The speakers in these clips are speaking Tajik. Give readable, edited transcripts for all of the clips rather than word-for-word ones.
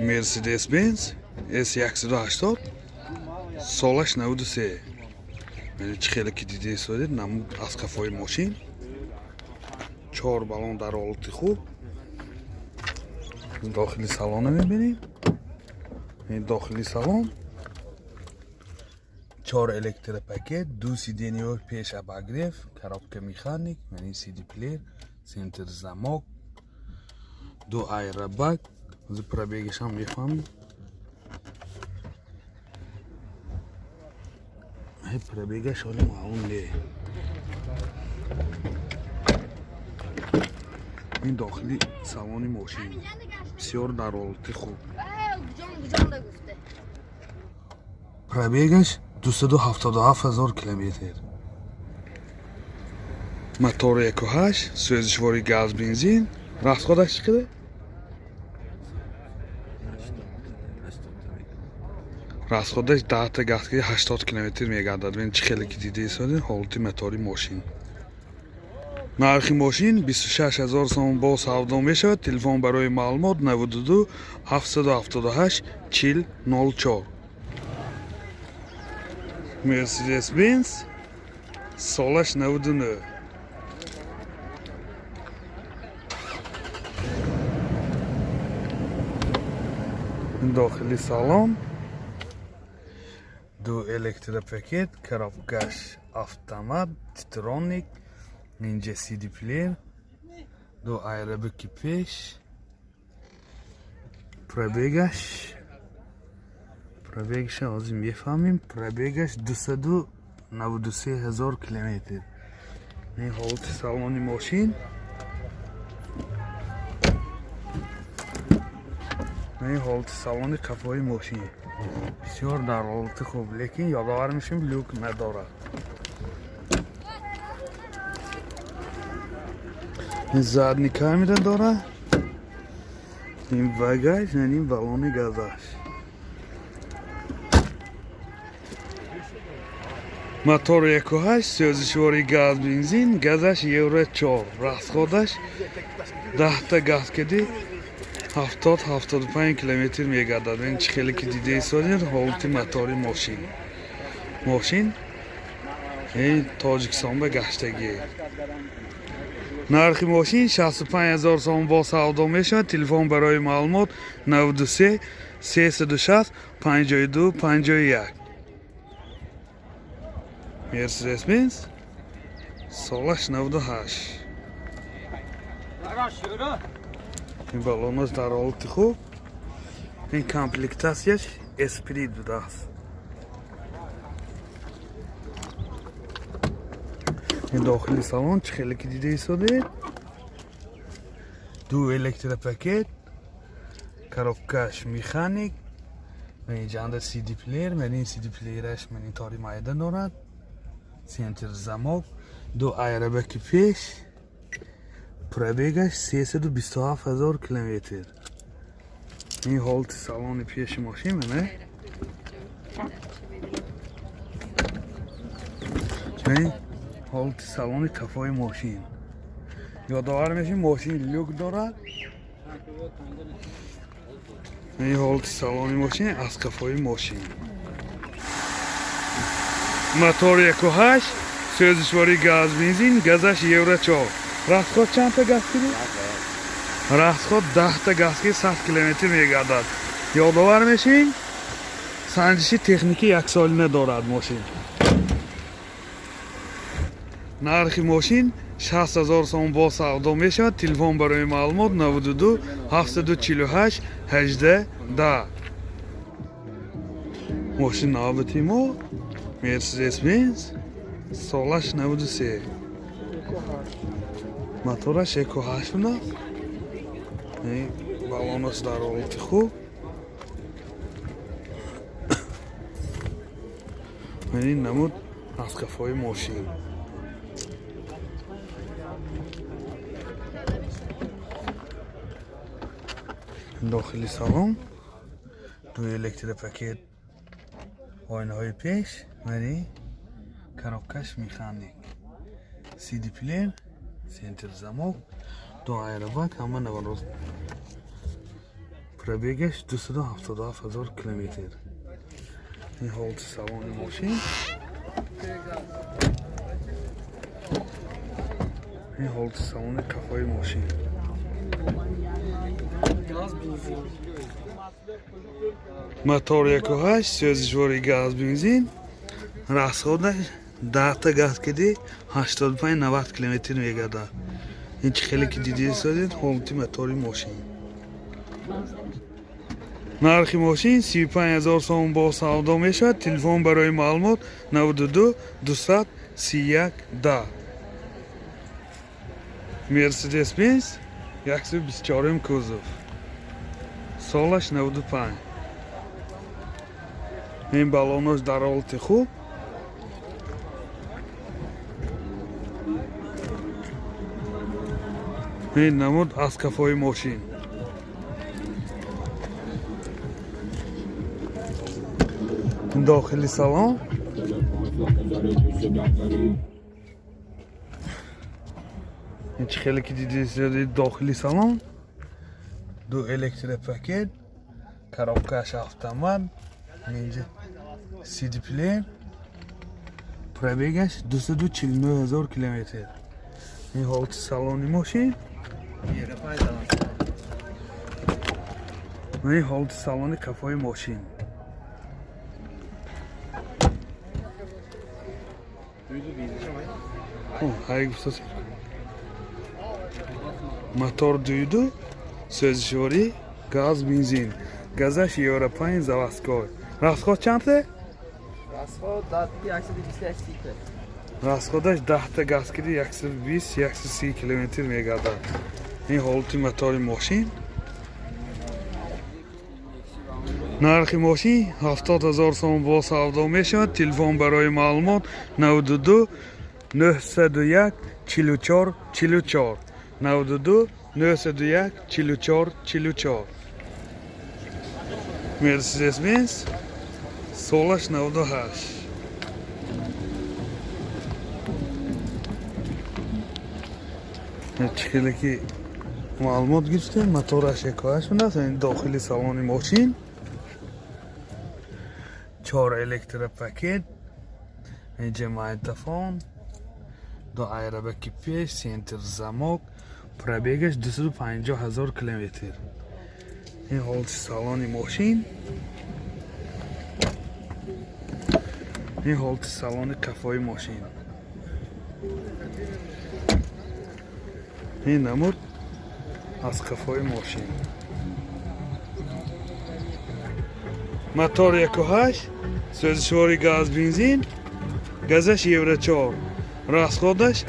Mercedes-Benz S180 солаш 93. یعنی چه خیلی که دیده ایستادید نمود از کفای ماشین 4 بالون در حالت خوب. داخلی سالن رو میبینید. این داخلی سالن 4 الکتریک پاکت 2 CD نیویورک پیش اباگریف коробка مکانیک یعنی CD پلیر سنتر замок 2 ایربگ از پرابیگش هم میفهمید. پرابیگش حالی معلوم نیست. این داخلی سالن ماشین بسیار در حالت خوب. پرابیگش 277,000 کیلومتر. موتور 1.8 سوزشواری گاز بنزین. расходش چقدر؟ расходش 10 تا گاز که 80 کیلومتر میگردد. ببین چه خیلی که دیده ایستادین حالت موتوری ماشین. нархи мошин 26000 сом бо савдо мешавад. Телефон барои маълумот 92 778 4004. Mercedes-Benz солаш 99. داخلی سالن 2 الکتریک پاکت коробкаш автомат титроник اینجا CD پلیر 2 ایربگ پیش. پرابیگش از این میفهمیم. پرابیگش 293,000 کیلومتر. این حالت سالن ماشین. این حالت سالن کفای ماشین بسیار در حالت خوب لیکن یادآور میشیم لوک ندارد. این задний камера داره. این багаж یعنی بالون گازش. موتور 1.8 سوزشواری گاز بنزین گازش یورو 4. расходش 10 تا گاز کدی 70-75 کیلومتر میگردد. این چه خیلی که دیده ایستادید حالت موتوری ماشین این تاجیکستان به گشتگی. нархи мошин 65000 сом бо савдо мешавад. Телефон барои маълумот 93 360 52 51. Mercedes-Benz солаш 98. این балонаш дар ҳолати хуб. این комплектасияш Esprit будааст. این داخلی سالن چه خیلی که دیده ایستاده 2 الکتریک پاکت коробкаш مکانیک و اینجا اندر CD پلیر. من این CD پلیرش من این تاری مایده دارد. سنتر замок 2 ایربگ پیش. پرابیگش 327,000 کیلومتر. این حالت سالن پیش ماشین منه. حالت سالن کفای ماشین یادآور میشیم ماشین لوک دارد. این حالت سالن ماشین از کفای ماشین. موتور 1.8 سوزشواری گاز بنزین گازش یورو 4. расход چند تا گاز کدی؟ расход 10 تا گاز که 100 کیلومتر میگردد. یادآور میشیم سنجشی تکنیکی 1 سالانه دارد ماشین. нархи мошин 60000 сом бо савдо мешавад. Телефон барои маълумот 92 748 18 10. мошин навбати мо Mercedes-Benz солаш 93. мотораш 1.8 буд. این балонаш дар ҳолати хуб. این намуд аз кафои мошин. داخلی سالن 2 الکتریک پاکت آینه های پیش و коробкаш مکانیک CD پلیر سنتر замок 2 ایربگ همه نوروز пробегаш 277 километр. این حالت سالن ماشین، این حالت سالن کافه ماشین. موتور 1.8 سوزشواری گاز بنزین، расходش 10 تا گاز کدی 85-90 کیلومتر میگذره. این خیلی که دیدی سازید حالت موتوری ماشین. нархи мошин 35000 сом бо савдо мешавад. Телефон барои маълумот 92 231 10. Mercedes Benz 124 кузов. Солаш 95. این балонош дар ҳолати хуб. این намуд аз кафои мошин. داخلی سالن این خیلی که دیدید داخلی سالن دو الکتریک پاکت коробкаш автомат اینجا CD плеер пробегаш 249000 километр این حالت سالن ماشین این حالت سالن کافه ماشین мотор дuydu сӯзишворӣ газ бензин газаш евро 5 заводской расход чанде расходаш 10 та газ киди 120-130 километр мегардад ин ҳолати мотори мошин нархи мошин 70000 сом бо савдо мешавад. Телефон барои маълумот 92 901 44 44 92 901 44 44. Mercedes Benz солаш 98. خیلی که معلومات گرفته موتورش یکایش می‌دهد. این داخلی سالن ماشین 4 الکتریک پاکت اینجا مایتافون دو ایربک پیش سنتر زمک پرابیگش 250000 کیلومتر این حالت سالن ماشین این حالت سالن کافه ماشین این نمود از کافه ماشین мотор 1.8 сӯзишвори газ бензин газаш евро 4 расходаш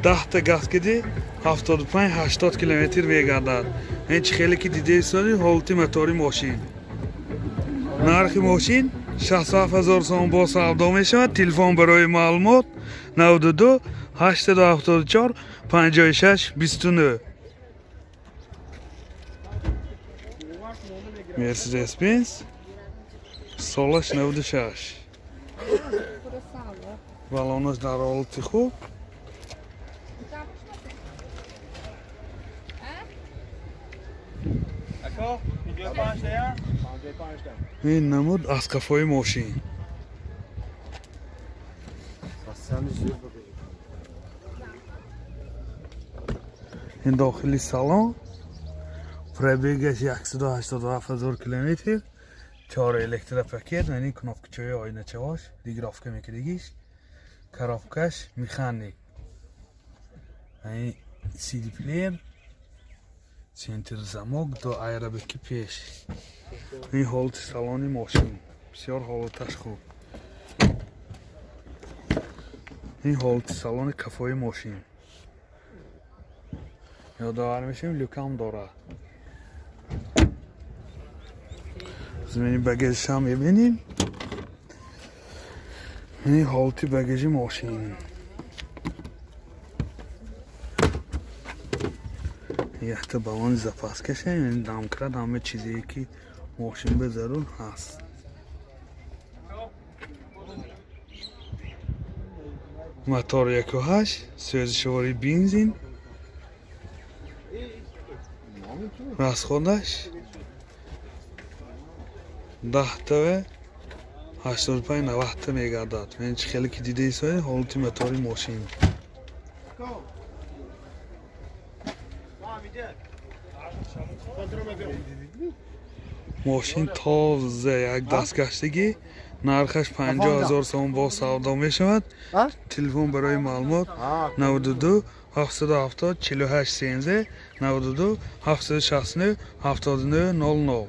10 та газ киди 75-80 километр мегардад ин чи хеле ки дидаи соли ҳолати мотори мошин нархи мошин 67000 сом бо савдо мешавад. Телефон барои маълумот 92 874 56 29. Mercedes Benz солаш 96. балонош дар ҳолати хуб این نمود از کافه ماشین این داخلی سالن پرابیگش 187000 کیلومتر 4 الکتریک پاکت یعنی کنافکچوی آینه چواش دیگرافکه میکردیش коробкаш механик این CD плеер центр замок до аэробеки пеш این ҳолати салони мошин бисёр ҳолаташ хуб این ҳолати салони кафои мошин ёдовар мешавем люкам дорад замени багажишам мебинем این ҳолати багажи мошин яхта балони запаскаша яъне дамкрат ҳама чизее ки мошин ба зарур ҳаст мотор 1.8 сӯзишвори бензин расходаш 10 و 85-90 میگردد و این خیلی که دیده ایست حالت موتوری ماشین ماشین تازه یک دستگشتگی نرخش 50,000 سوم با سودا می شود تلفن برای معلومات 92 770 48 13 92 769 79 00